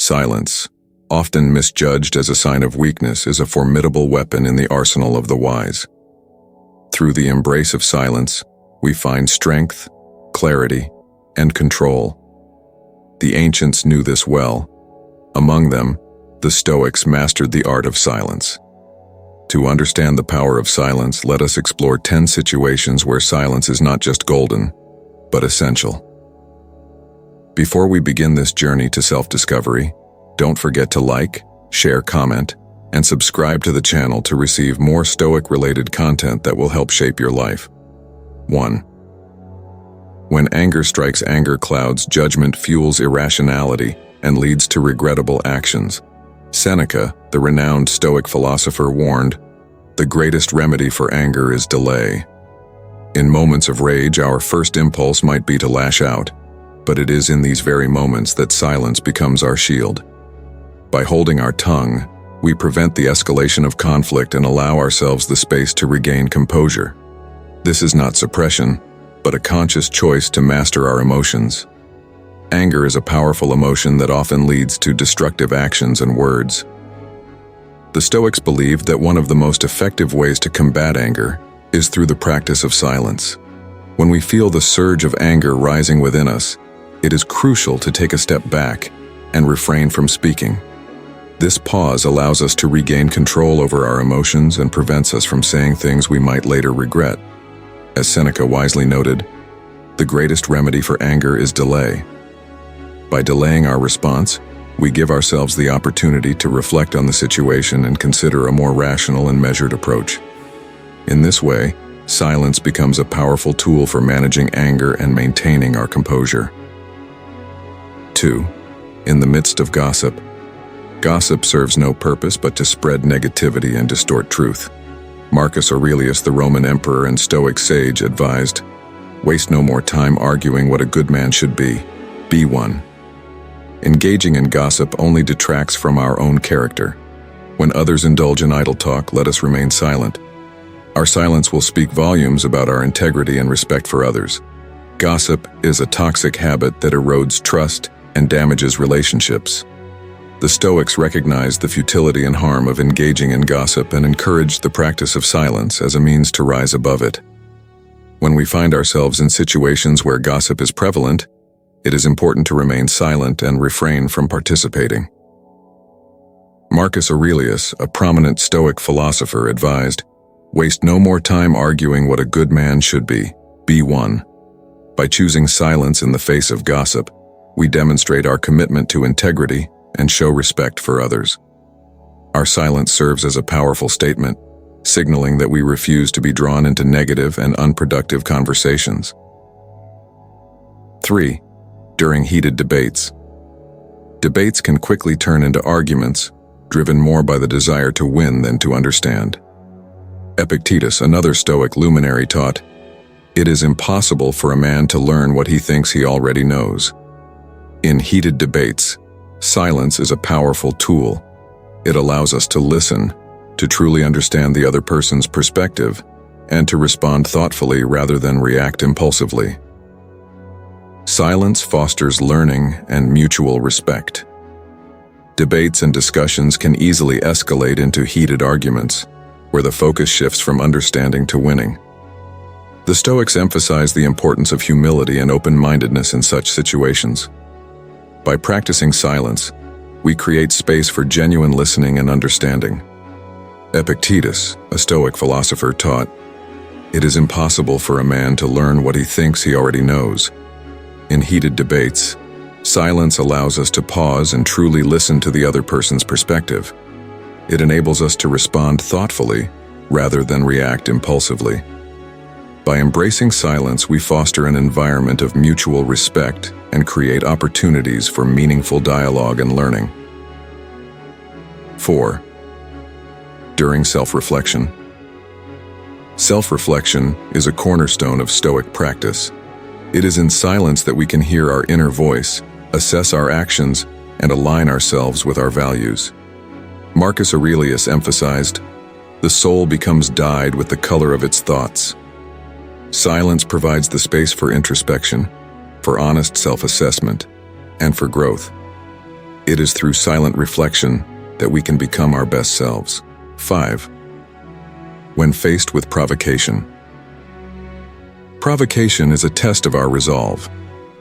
Silence, often misjudged as a sign of weakness, is a formidable weapon in the arsenal of the wise. Through the embrace of silence, we find strength, clarity, and control. The ancients knew this well. Among them, the Stoics mastered the art of silence. To understand the power of silence, let us explore 10 situations where silence is not just golden, but essential. Before we begin this journey to self-discovery, don't forget to like, share, comment, and subscribe to the channel to receive more Stoic-related content that will help shape your life. 1. When anger strikes, anger clouds judgment, fuels irrationality, and leads to regrettable actions. Seneca, the renowned Stoic philosopher, warned, "The greatest remedy for anger is delay." In moments of rage, our first impulse might be to lash out, but it is in these very moments that silence becomes our shield. By holding our tongue, we prevent the escalation of conflict and allow ourselves the space to regain composure. This is not suppression, but a conscious choice to master our emotions. Anger is a powerful emotion that often leads to destructive actions and words. The Stoics believed that one of the most effective ways to combat anger is through the practice of silence. When we feel the surge of anger rising within us, it is crucial to take a step back and refrain from speaking. This pause allows us to regain control over our emotions and prevents us from saying things we might later regret. As Seneca wisely noted, "The greatest remedy for anger is delay." By delaying our response, we give ourselves the opportunity to reflect on the situation and consider a more rational and measured approach. In this way, silence becomes a powerful tool for managing anger and maintaining our composure. 2. In the midst of gossip. Gossip serves no purpose but to spread negativity and distort truth. Marcus Aurelius, the Roman emperor and Stoic sage, advised, "Waste no more time arguing what a good man should be. Be one." Engaging in gossip only detracts from our own character. When others indulge in idle talk, let us remain silent. Our silence will speak volumes about our integrity and respect for others. Gossip is a toxic habit that erodes trust and damages relationships. The Stoics recognized the futility and harm of engaging in gossip and encouraged the practice of silence as a means to rise above it. When we find ourselves in situations where gossip is prevalent, it is important to remain silent and refrain from participating. Marcus Aurelius, a prominent Stoic philosopher, advised, "Waste no more time arguing what a good man should be. Be one." By choosing silence in the face of gossip, we demonstrate our commitment to integrity and show respect for others. Our silence serves as a powerful statement, signaling that we refuse to be drawn into negative and unproductive conversations. 3. During heated debates. Debates can quickly turn into arguments, driven more by the desire to win than to understand. Epictetus, another Stoic luminary, taught, "It is impossible for a man to learn what he thinks he already knows." In heated debates, silence is a powerful tool. It allows us to listen, to truly understand the other person's perspective, and to respond thoughtfully rather than react impulsively. Silence fosters learning and mutual respect. Debates and discussions can easily escalate into heated arguments, where the focus shifts from understanding to winning. The Stoics emphasize the importance of humility and open-mindedness in such situations. By practicing silence, we create space for genuine listening and understanding. Epictetus, a Stoic philosopher, taught, "It is impossible for a man to learn what he thinks he already knows." In heated debates, silence allows us to pause and truly listen to the other person's perspective. It enables us to respond thoughtfully rather than react impulsively. By embracing silence, we foster an environment of mutual respect and create opportunities for meaningful dialogue and learning. 4. During self-reflection. Self-reflection is a cornerstone of Stoic practice. It is in silence that we can hear our inner voice, assess our actions, and align ourselves with our values. Marcus Aurelius emphasized, "The soul becomes dyed with the color of its thoughts." Silence provides the space for introspection, for honest self-assessment, and for growth. It is through silent reflection that we can become our best selves. 5. When faced with provocation. Provocation is a test of our resolve.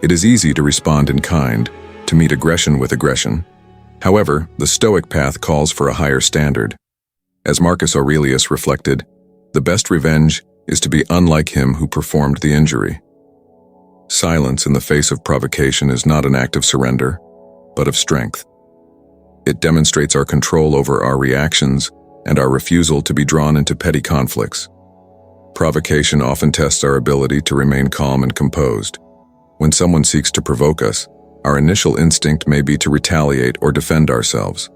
It is easy to respond in kind, to meet aggression with aggression. However, the Stoic path calls for a higher standard. As Marcus Aurelius reflected, the best revenge is to be unlike him who performed the injury. Silence in the face of provocation is not an act of surrender, but of strength. It demonstrates our control over our reactions and our refusal to be drawn into petty conflicts. Provocation often tests our ability to remain calm and composed. When someone seeks to provoke us, our initial instinct may be to retaliate or defend ourselves.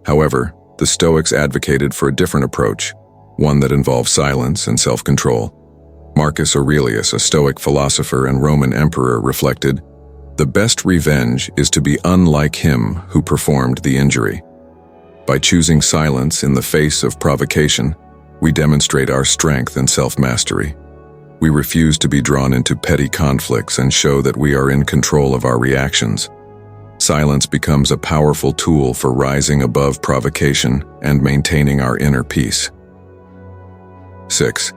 However, the Stoics advocated for a different approach, one that involves silence and self-control. Marcus Aurelius, a Stoic philosopher and Roman emperor, reflected, "The best revenge is to be unlike him who performed the injury." By choosing silence in the face of provocation, we demonstrate our strength and self-mastery. We refuse to be drawn into petty conflicts and show that we are in control of our reactions. Silence becomes a powerful tool for rising above provocation and maintaining our inner peace. 6.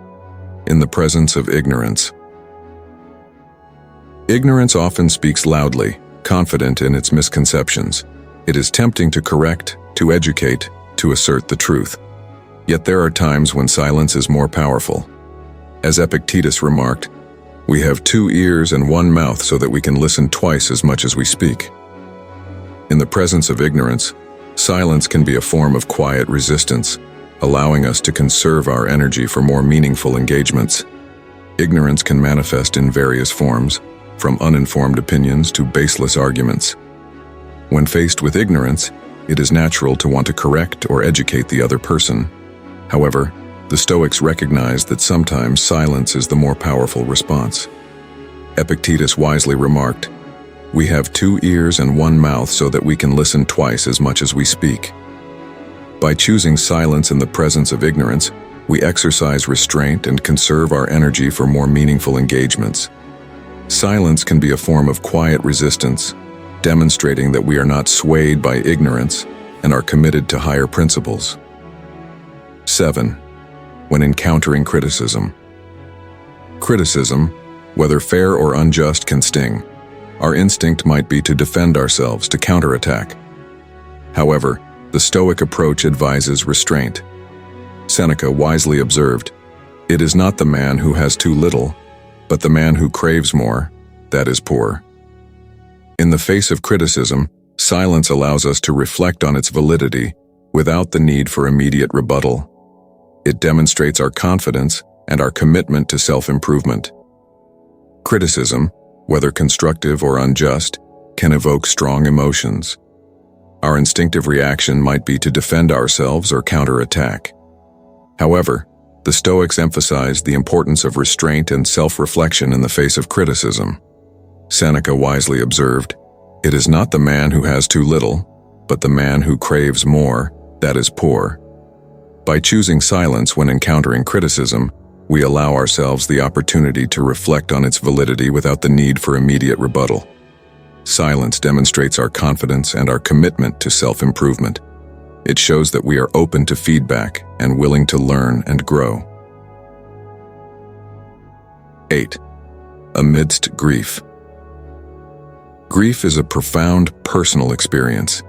In the presence of ignorance. Ignorance often speaks loudly, confident in its misconceptions. It is tempting to correct, to educate, to assert the truth. Yet there are times when silence is more powerful. As Epictetus remarked, "We have 2 ears and 1 mouth so that we can listen twice as much as we speak." In the presence of ignorance, silence can be a form of quiet resistance, allowing us to conserve our energy for more meaningful engagements. Ignorance can manifest in various forms, from uninformed opinions to baseless arguments. When faced with ignorance, it is natural to want to correct or educate the other person. However, the Stoics recognize that sometimes silence is the more powerful response. Epictetus wisely remarked, "We have 2 ears and 1 mouth so that we can listen twice as much as we speak." By choosing silence in the presence of ignorance, we exercise restraint and conserve our energy for more meaningful engagements. Silence can be a form of quiet resistance, demonstrating that we are not swayed by ignorance and are committed to higher principles. 7. When encountering criticism. Criticism, whether fair or unjust, can sting. Our instinct might be to defend ourselves, to counterattack. However, the Stoic approach advises restraint. Seneca wisely observed, "It is not the man who has too little, but the man who craves more, that is poor." In the face of criticism, silence allows us to reflect on its validity without the need for immediate rebuttal. It demonstrates our confidence and our commitment to self-improvement. Criticism, whether constructive or unjust, can evoke strong emotions. Our instinctive reaction might be to defend ourselves or counterattack. However, the Stoics emphasized the importance of restraint and self-reflection in the face of criticism. Seneca wisely observed, "It is not the man who has too little, but the man who craves more, that is poor." By choosing silence when encountering criticism, we allow ourselves the opportunity to reflect on its validity without the need for immediate rebuttal. Silence demonstrates our confidence and our commitment to self-improvement. It shows that we are open to feedback and willing to learn and grow. 8. Amidst grief. Grief is a profound personal experience.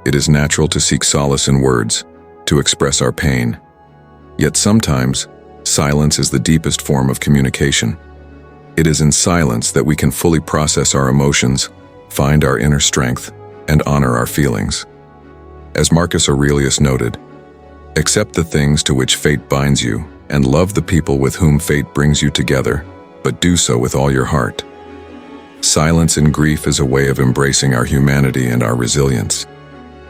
It is natural to seek solace in words, to express our pain. Yet sometimes, silence is the deepest form of communication. It is in silence that we can fully process our emotions, find our inner strength, and honor our feelings. As Marcus Aurelius noted, "Accept the things to which fate binds you, and love the people with whom fate brings you together, but do so with all your heart." Silence in grief is a way of embracing our humanity and our resilience.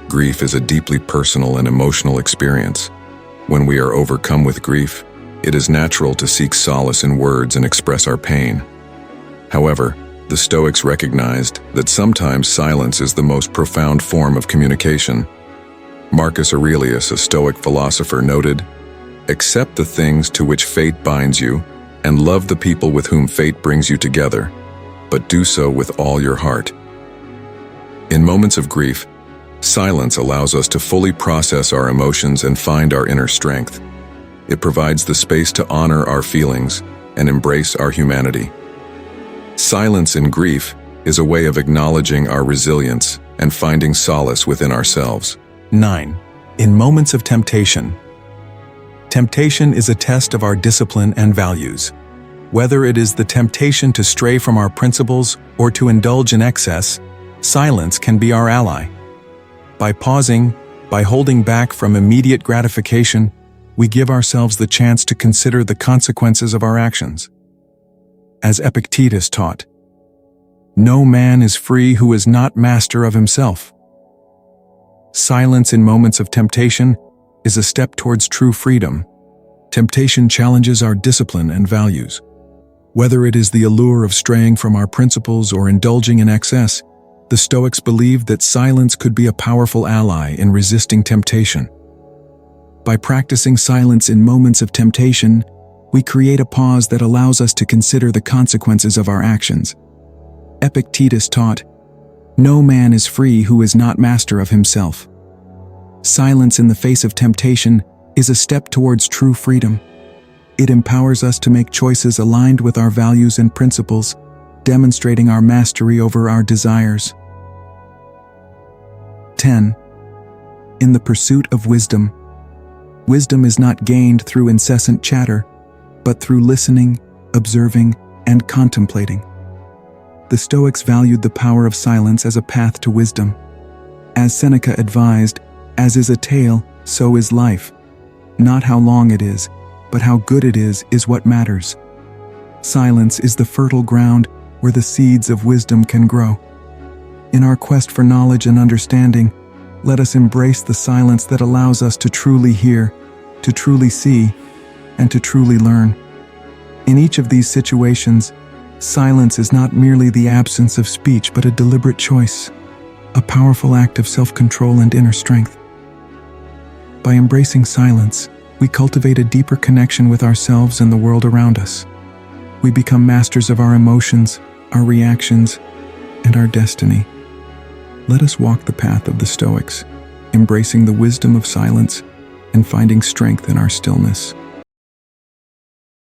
Grief is a deeply personal and emotional experience. When we are overcome with grief, it is natural to seek solace in words and express our pain. However, the Stoics recognized that sometimes silence is the most profound form of communication. Marcus Aurelius, a Stoic philosopher, noted, "Accept the things to which fate binds you, and love the people with whom fate brings you together, but do so with all your heart." In moments of grief, Silence allows us to fully process our emotions and find our inner strength. It provides the space to honor our feelings and embrace our humanity. Silence in grief is a way of acknowledging our resilience and finding solace within ourselves. 9. In moments of temptation. Temptation is a test of our discipline and values. Whether it is the temptation to stray from our principles or to indulge in excess, silence can be our ally. By pausing, by holding back from immediate gratification, we give ourselves the chance to consider the consequences of our actions. As Epictetus taught, "No man is free who is not master of himself." Silence in moments of temptation is a step towards true freedom. Temptation challenges our discipline and values. Whether it is the allure of straying from our principles or indulging in excess, the Stoics believed that silence could be a powerful ally in resisting temptation. By practicing silence in moments of temptation, we create a pause that allows us to consider the consequences of our actions. Epictetus taught, "No man is free who is not master of himself." Silence in the face of temptation is a step towards true freedom. It empowers us to make choices aligned with our values and principles, demonstrating our mastery over our desires. 10. In the pursuit of wisdom. Wisdom is not gained through incessant chatter, but through listening, observing, and contemplating. The Stoics valued the power of silence as a path to wisdom. As Seneca advised, "As is a tale, so is life. Not how long it is, but how good it is what matters." Silence is the fertile ground where the seeds of wisdom can grow. In our quest for knowledge and understanding, let us embrace the silence that allows us to truly hear, to truly see, and to truly learn. In each of these situations, silence is not merely the absence of speech but a deliberate choice, a powerful act of self-control and inner strength. By embracing silence, we cultivate a deeper connection with ourselves and the world around us. We become masters of our emotions, our reactions, and our destiny. Let us walk the path of the Stoics, embracing the wisdom of silence and finding strength in our stillness.